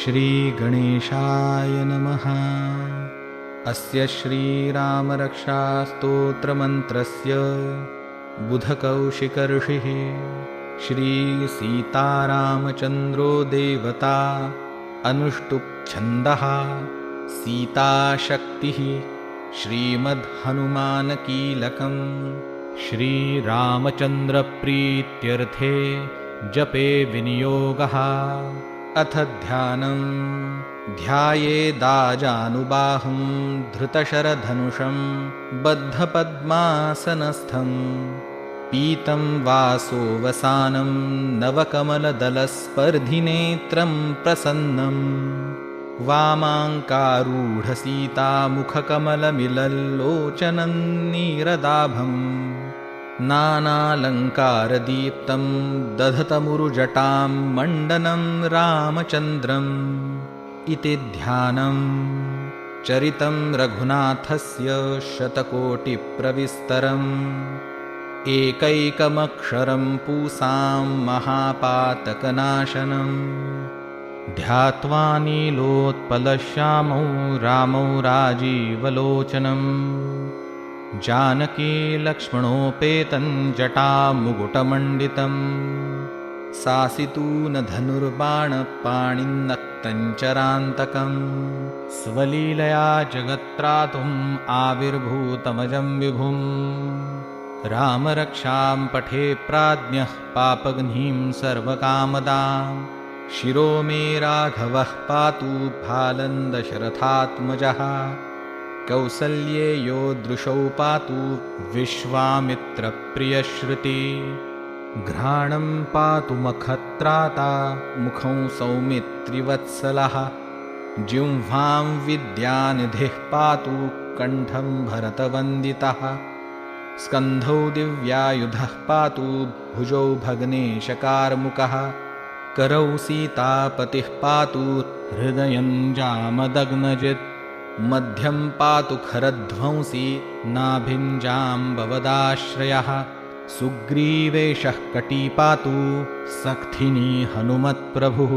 श्रीगणेशाय नमः। अस्य श्रीरामरक्षास्तोत्रमन्त्रस्य बुधकौशिकऋषिः श्रीसीतारामचन्द्रो देवता अनुष्टुप्छन्दः सीताशक्तिः श्रीमद्हनुमानकीलकम् श्रीरामचन्द्रप्रीत्यर्थे जपे विनियोगः। अथ ध्यानम्। ध्यायेदाजानुबाहुं धृतशरधनुषं बद्धपद्मासनस्थं पीतं वासोवसानं नवकमलदलस्पर्धिनेत्रं प्रसन्नम् वामाङ्कारूढसीतामुखकमलमिलल्लोचनं नीरदाभम् नानालङ्कारदीप्तं दधतमुरुजटां मण्डनं रामचन्द्रम् इति ध्यानम्। चरितं रघुनाथस्य शतकोटिप्रविस्तरम् एकैकमक्षरं पूसां महापातकनाशनम् ध्यात्वा नीलोत्पलश्यामौ रामौ राजीवलोचनम् जानकी लक्ष्मणोपेतं जटामुकुटमण्डितं सासितूनधनुर्बाणपाणिन्नक्तञ्चरान्तकं स्वलीलया जगत्त्रातुम् आविर्भूतमजं विभुं रामरक्षां पठे प्राज्ञः पापघ्नीं सर्वकामदां शिरो मे राघवः पातु फालन्दशरथात्मजः कौसल्ये यो दृशौ पातु विश्वामित्रप्रियश्रुति घ्राणं पातु मखत्राता मुखं सौमित्रिवत्सलः जिह्वां विद्यानिधिः पातु कण्ठं भरतवन्दितः स्कन्धौ दिव्यायुधः पातु भुजौ भग्नेशकार्मुकः करौ सीतापतिः पातु हृदयं जामदग्नजित् मध्यं पातु खरध्वंसी नाभिं जाम्बवदाश्रयः सुग्रीवेशः कटी पातु सक्थिनी हनुमत्प्रभुः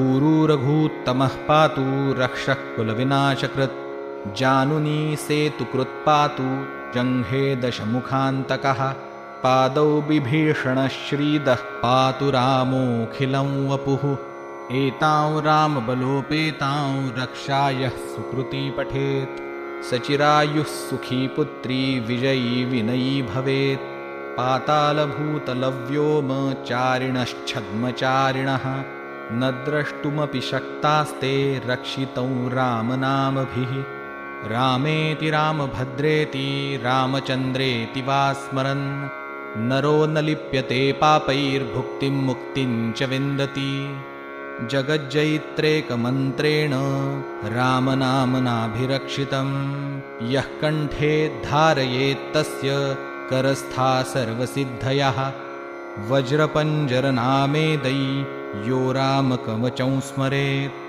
ऊरूरघूत्तमः पातु रक्षः कुलविनाशकृत् जानुनी सेतुकृत् पातु जङ्घे दशमुखान्तकः पादौ बिभीषणः श्रीदः पातु रामोऽखिलं वपुः एतां रामबलोपेतां रक्षायः सुकृती पठेत् सचिरायुः सुखी पुत्री विजयी विनयी भवेत् पातालभूतलव्योमचारिणश्छद्मचारिणः न द्रष्टुमपि शक्तास्ते रक्षितौ रामनामभिः रामेति रामभद्रेति रामचन्द्रेति वा स्मरन् नरो न लिप्यते पापैर्भुक्तिं मुक्तिं च विन्दति जगज्जयित्रेकमन्त्रेण रामनामनाभिरक्षितं यः कण्ठे धारयेत्तस्य करस्था सर्वसिद्धयः वज्रपञ्जरनामेदै यो रामकवचं स्मरेत्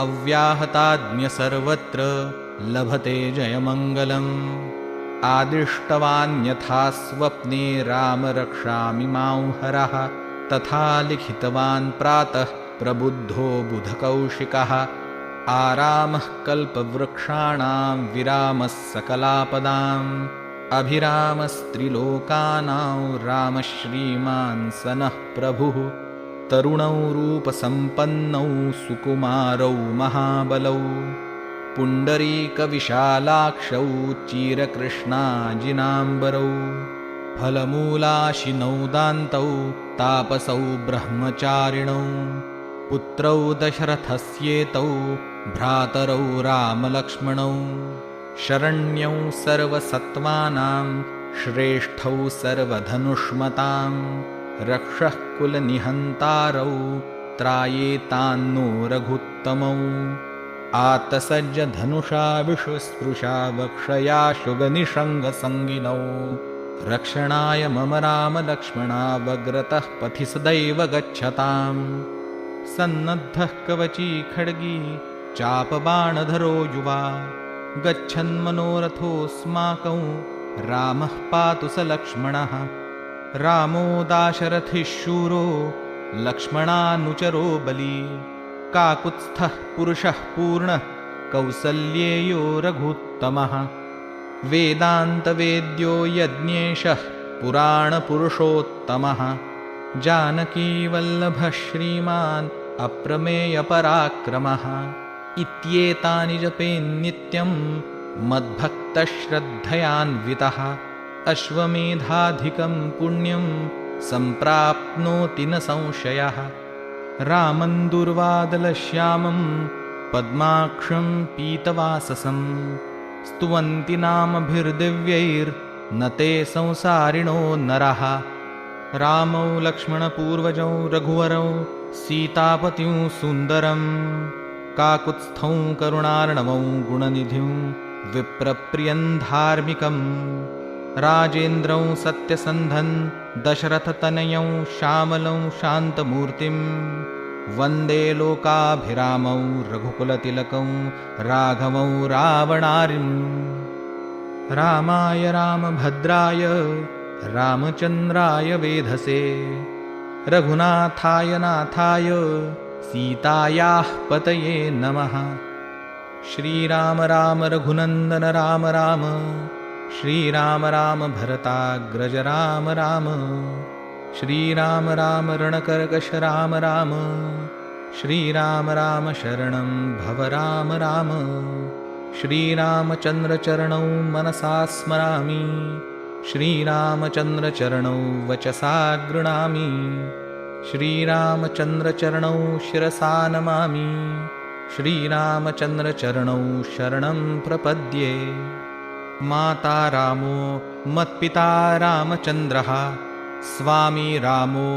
अव्याहताज्ञ सर्वत्र लभते जयमङ्गलम् आदिष्टवान्यथा स्वप्ने राम रक्षामि मां हरः तथा लिखितवान् प्रातः प्रबुद्धो बुधकौशिकः आरामः कल्पवृक्षाणां विरामः सकलापदाम् अभिरामस्त्रिलोकानां रामः श्रीमान् सनः प्रभुः तरुणौ रूपसम्पन्नौ सुकुमारौ महाबलौ पुण्डरीकविशालाक्षौ चिरकृष्णाजिनाम्बरौ फलमूलाशिनौ दान्तौ तापसौ ब्रह्मचारिणौ पुत्रौ दशरथस्येतौ भ्रातरौ रामलक्ष्मणौ शरण्यौ सर्वसत्त्वानां श्रेष्ठौ सर्वधनुष्मतां रक्षः कुलनिहन्तारौ त्रायेतान्नो रघुत्तमौ आतसज्जधनुषा विषुस्पृशा वक्षया शुगनिषङ्गसङ्गिनौ रक्षणाय मम रामलक्ष्मणावग्रतः पथि सदैव गच्छताम् सन्नद्धः कवची खड्गी चापबाणधरो युवा गच्छन्मनोरथोऽस्माकं रामः पातु स लक्ष्मणः रामो दाशरथिः शूरो लक्ष्मणानुचरो बली काकुत्स्थः पुरुषः पूर्णः कौसल्येयो रघुत्तमः वेदान्तवेद्यो यज्ञेशः पुराणपुरुषोत्तमः जानकीवल्लभः श्रीमान् अप्रमेयपराक्रमः इत्येतानि जपेन्नित्यं मद्भक्तश्रद्धयान्वितः अश्वमेधाधिकं पुण्यं सम्प्राप्नोति न संशयः रामं दुर्वादलश्यामं पद्माक्षं पीतवाससं स्तुवन्ति नामभिर्दिव्यैर्न ते संसारिणो नरः रामौ लक्ष्मणपूर्वजौ रघुवरौ सीतापतिं सुन्दरं काकुत्स्थौ करुणार्णवौ गुणनिधिं विप्रप्रियं धार्मिकं राजेन्द्रौ सत्यसन्धं दशरथतनयौ श्यामलौ शान्तमूर्तिं वन्दे लोकाभिरामौ रघुकुलतिलकौ राघवौ रावणारिम् रामाय रामभद्राय रामचन्द्राय वेधसे रघुनाथाय नाथाय सीतायाः पतये नमः श्रीराम राम रघुनन्दन राम राम श्रीराम राम भरताग्रज राम राम श्रीराम राम रणकर्कश राम राम श्रीराम राम शरणं भव राम राम श्रीरामचन्द्रचरणौ मनसा स्मरामि श्रीरामचन्द्रचरणौ वचसा गृह्णामि श्रीरामचन्द्रचरणौ शिरसा नमामि श्रीरामचन्द्रचरणौ शरणं प्रपद्ये माता रामो मत्पिता रामचन्द्रः स्वामी रामो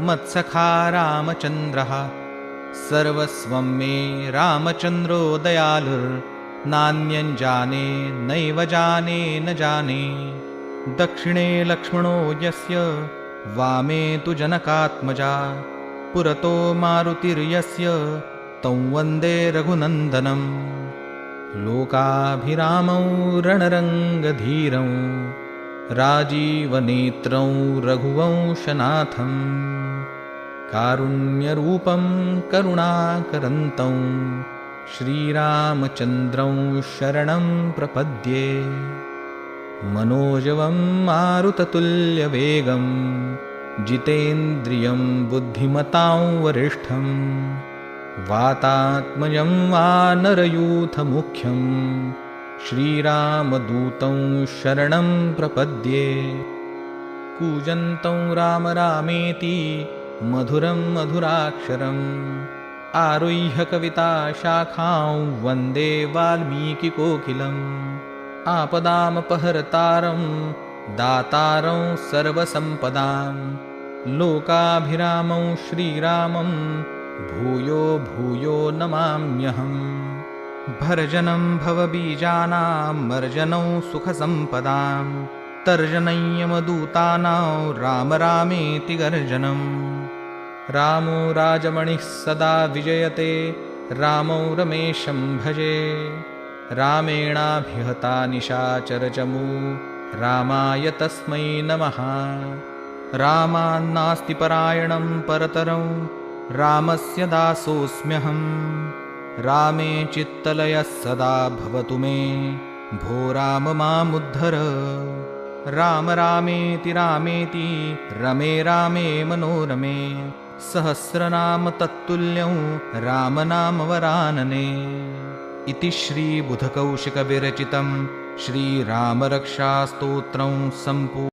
मत्सखा रामचन्द्रः सर्वस्वं मे रामचन्द्रो दयालुर्नान्यं जाने नैव जाने न जाने दक्षिणे लक्ष्मणो यस्य वामे तु जनकात्मजा पुरतो मारुतिर्यस्य तं वन्दे रघुनन्दनं लोकाभिरामौ रणरङ्गधीरं राजीवनेत्रं रघुवंशनाथं कारुण्यरूपं करुणाकरन्तं श्रीरामचन्द्रं शरणं प्रपद्ये मनोजवं मारुततुल्यवेगं जितेन्द्रियं बुद्धिमतां वरिष्ठं वातात्मजं वानरयूथमुख्यं श्रीरामदूतं शरणं प्रपद्ये कूजन्तं राम रामेति मधुरं मधुराक्षरम् आरुह्य कविताशाखां वन्दे वाल्मीकिकोकिलम् आपदामपहर्तारं दातारं सर्वसम्पदां लोकाभिरामं श्रीरामं भूयो भूयो नमाम्यहम् भर्जनं भवबीजानां मर्जनं सुखसम्पदां तर्जनय्यमदूतानां राम रामेति गर्जनम् रामो राजमणिः सदा विजयते रामौ रमेशं भजे रामेणाभिहता निशाचरचमू रामाय तस्मै नमः रामान्नास्ति परायणं परतरं रामस्य दासोऽस्म्यहम् रामे चित्तलयः सदा भवतु मे भो राम मामुद्धर राम रामेति रामेति रमे रामे मनोरमे सहस्रनाम तत्तुल्यं रामनामवरानने इति श्रीबुधकौशिकविरचितं श्रीरामरक्षास्तोत्रं सम्पूर्णम्।